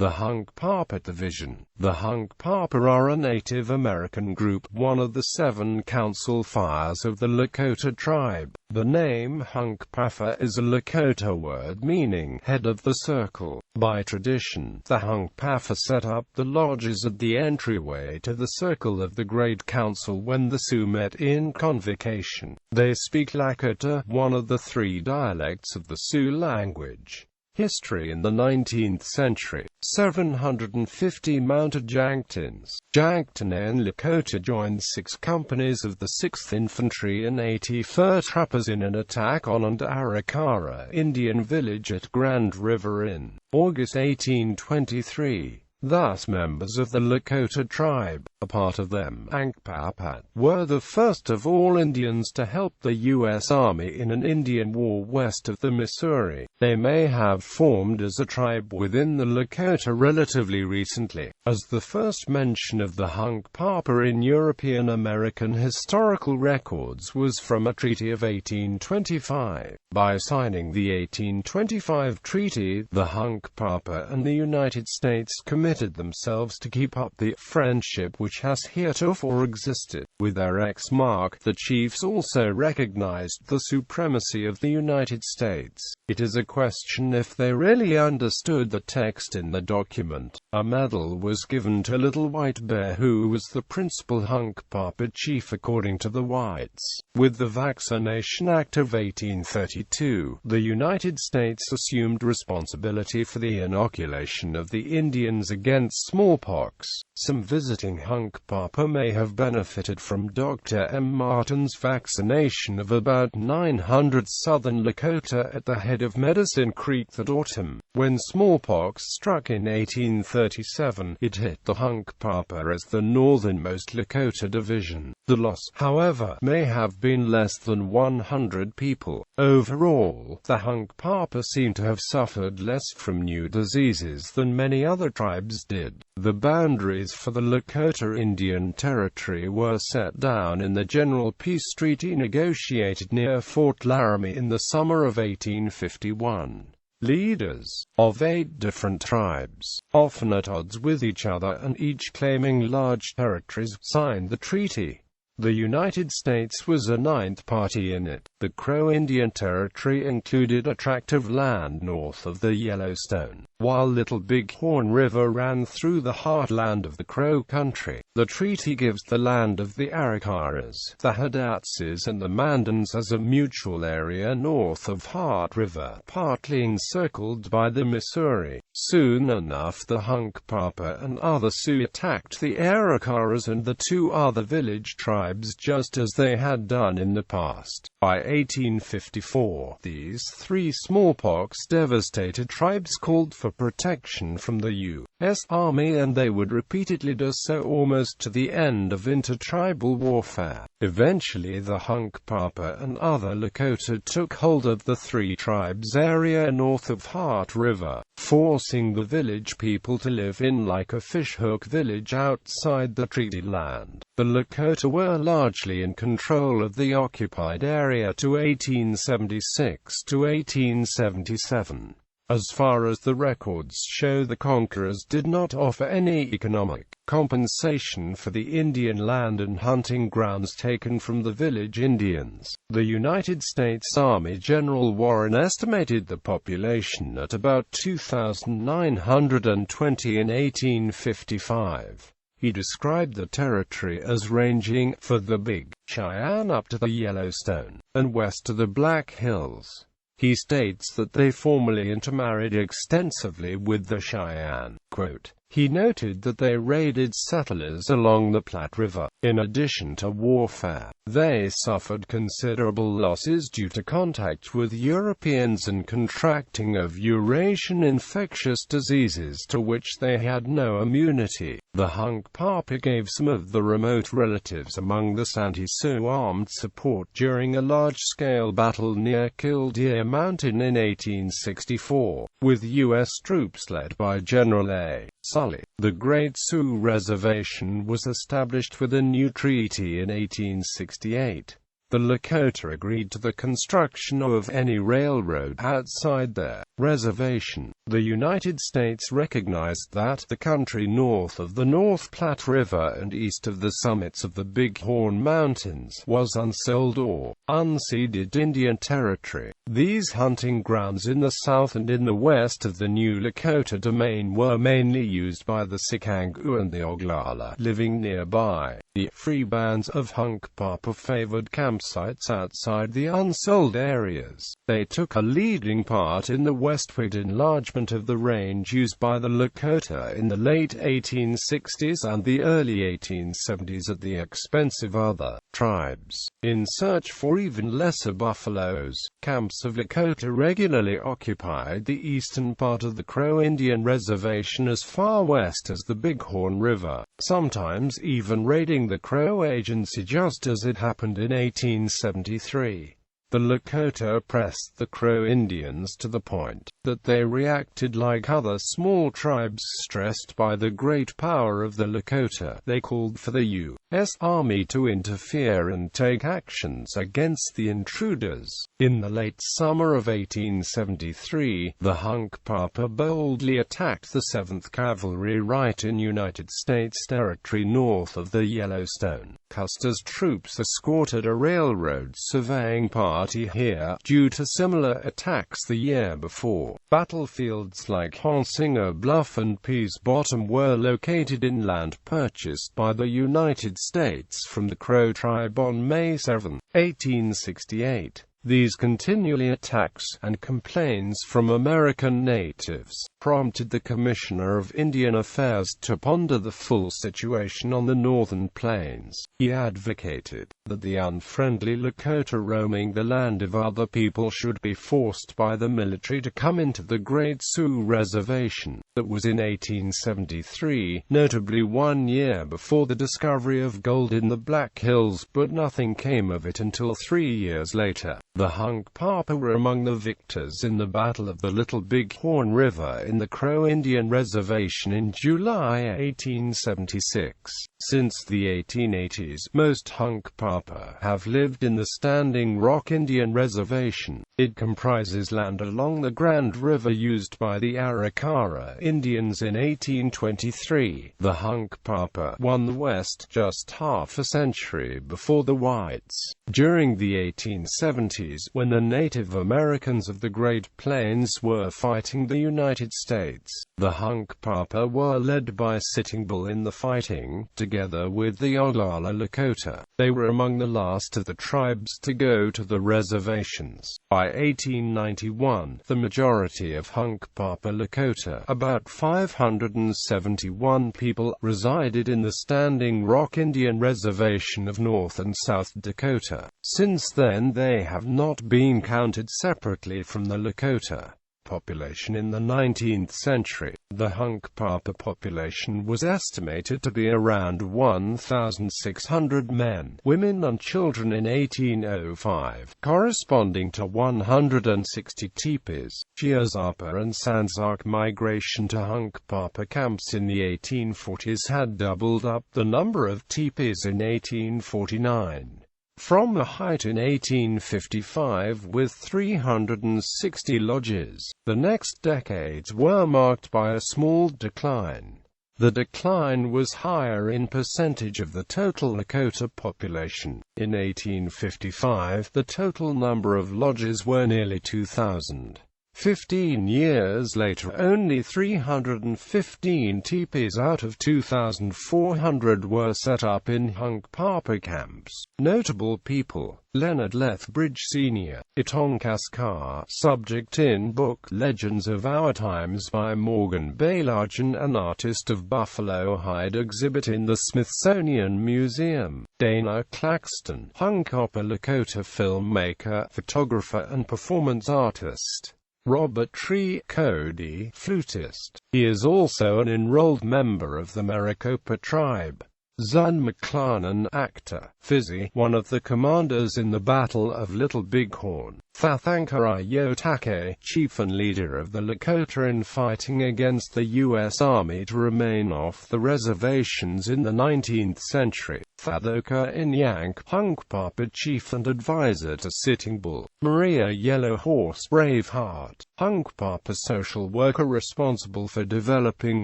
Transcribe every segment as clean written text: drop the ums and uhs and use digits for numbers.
The Hunkpapa Division. The Hunkpapa are a Native American group, one of the 7 council fires of the Lakota tribe. The name Hunkpapa is a Lakota word meaning head of the circle. By tradition, the Hunkpapa set up the lodges at the entryway to the circle of the Great Council when the Sioux met in convocation. They speak Lakota, one of the 3 dialects of the Sioux language. History. In the 19th century, 750 mounted Yanktons, Yankton Lakota joined 6 companies of the 6th Infantry and 80 fur trappers in an attack on an Arikara Indian village at Grand River in August 1823. Thus members of the Lakota tribe, a part of them, Hunkpapa, were the first of all Indians to help the U.S. Army in an Indian war west of the Missouri. They may have formed as a tribe within the Lakota relatively recently, as the first mention of the Hunkpapa in European American historical records was from a treaty of 1825. By signing the 1825 treaty, the Hunkpapa and the United States committed themselves to keep up the friendship which has heretofore existed. With their X-mark, the chiefs also recognized the supremacy of the United States. It is a question if they really understood the text in the document. A medal was given to Little White Bear, who was the principal Hunkpapa chief according to the whites. With the Vaccination Act of 1832, the United States assumed responsibility for the inoculation of the Indians against smallpox. Some visiting Hunkpapa may have benefited from Dr. M. Martin's vaccination of about 900 southern Lakota at the head of Medicine Creek that autumn. When smallpox struck in 1837, it hit the Hunkpapa as the northernmost Lakota division. The loss, however, may have been less than 100 people. Overall, the Hunkpapa seem to have suffered less from new diseases than many other tribes did. The boundaries for the Lakota Indian Territory were set down in the General Peace Treaty negotiated near Fort Laramie in the summer of 1851. Leaders of 8 different tribes, often at odds with each other and each claiming large territories, signed the treaty. The United States was a 9th party in it. The Crow Indian Territory included a tract of land north of the Yellowstone, while Little Bighorn River ran through the heartland of the Crow country. The treaty gives the land of the Arikaras, the Hidatsis and the Mandans as a mutual area north of Heart River, partly encircled by the Missouri. Soon enough the Hunkpapa and other Sioux attacked the Arikaras and the 2 other village tribes just as they had done in the past. By 1854, these 3 smallpox-devastated tribes called for protection from the U.S. Army, and they would repeatedly do so almost to the end of intertribal warfare. Eventually the Hunkpapa and other Lakota took hold of the 3 tribes' area north of Heart River, forcing the village people to live in like a fishhook village outside the treaty land. The Lakota were largely in control of the occupied area to 1876 to 1877. As far as the records show, the conquerors did not offer any economic compensation for the Indian land and hunting grounds taken from the village Indians. The United States Army General Warren estimated the population at about 2,920 in 1855. He described the territory as ranging for the Big Cheyenne up to the Yellowstone, and west to the Black Hills. He states that they formerly intermarried extensively with the Cheyenne. Quote, he noted that they raided settlers along the Platte River. In addition to warfare, they suffered considerable losses due to contact with Europeans and contracting of Eurasian infectious diseases to which they had no immunity. The Hunkpapa gave some of the remote relatives among the Santee Sioux armed support during a large-scale battle near Killdeer Mountain in 1864, with U.S. troops led by General A. Sully. The Great Sioux Reservation was established with a new treaty in 1868. the Lakota agreed to the construction of any railroad outside their reservation. The United States recognized that the country north of the North Platte River and east of the summits of the Big Horn Mountains was unsold or unceded Indian territory. These hunting grounds in the south and in the west of the new Lakota domain were mainly used by the Sicangu and the Oglala living nearby. The free bands of Hunkpapa favored campsites outside the unsold areas. They took a leading part in the westward enlargement of the range used by the Lakota in the late 1860s and the early 1870s at the expense of other tribes. In search for even lesser buffaloes, camps of Lakota regularly occupied the eastern part of the Crow Indian Reservation as far west as the Bighorn River, sometimes even raiding the Crow Agency just as it happened in 1873. The Lakota oppressed the Crow Indians to the point that they reacted like other small tribes stressed by the great power of the Lakota. They called for the U.S. Army to interfere and take actions against the intruders. In the late summer of 1873, the Hunkpapa boldly attacked the 7th Cavalry right in United States territory north of the Yellowstone. Custer's troops escorted a railroad surveying party here, due to similar attacks the year before. Battlefields like Honsinger Bluff and Pease Bottom were located in land purchased by the United States from the Crow tribe on May 7, 1868. These continually attacks and complaints from American natives prompted the Commissioner of Indian Affairs to ponder the full situation on the northern plains. He advocated that the unfriendly Lakota roaming the land of other people should be forced by the military to come into the Great Sioux Reservation. That was in 1873, notably 1 year before the discovery of gold in the Black Hills, but nothing came of it until 3 years later. The Hunkpapa were among the victors in the Battle of the Little Big Horn River in the Crow Indian Reservation in July 1876. Since the 1880s, most Hunkpapa have lived in the Standing Rock Indian Reservation. It comprises land along the Grand River used by the Arikara Indians in 1823. The Hunkpapa won the West just half a century before the whites. During the 1870s, when the Native Americans of the Great Plains were fighting the United States, the Hunkpapa were led by Sitting Bull in the fighting, together with the Oglala Lakota. They were among the last of the tribes to go to the reservations. By 1891, the majority of Hunkpapa Lakota, about 571 people, resided in the Standing Rock Indian Reservation of North and South Dakota. Since then they have not been counted separately from the Lakota population. In the 19th century, the Hunkpapa population was estimated to be around 1,600 men, women and children in 1805, corresponding to 160 teepees. Chiazapa and Sanzak migration to Hunkpapa camps in the 1840s had doubled up the number of teepees in 1849. From a height in 1855 with 360 lodges, the next decades were marked by a small decline. The decline was higher in percentage of the total Lakota population. In 1855, the total number of lodges were nearly 2,000. 15 years later, only 315 teepees out of 2,400 were set up in Hunkpapa camps. Notable people: Leonard Lethbridge Sr., Itonkaskar, subject in book Legends of Our Times by Morgan Baillargeon, an artist of buffalo hide exhibit in the Smithsonian Museum. Dana Claxton, Hunkpapa Lakota filmmaker, photographer and performance artist. Robert Tree Cody, flutist. He is also an enrolled member of the Maricopa tribe. Zun McClarnon, actor. Fizzy, one of the commanders in the Battle of Little Bighorn. Thathankara Yotake, chief and leader of the Lakota in fighting against the U.S. Army to remain off the reservations in the 19th century. Thathoka Inyank, Hunkpapa chief and advisor to Sitting Bull. Maria Yellow Horse Braveheart, Hunkpapa social worker responsible for developing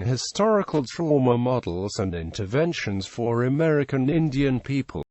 historical trauma models and interventions for American Indian people.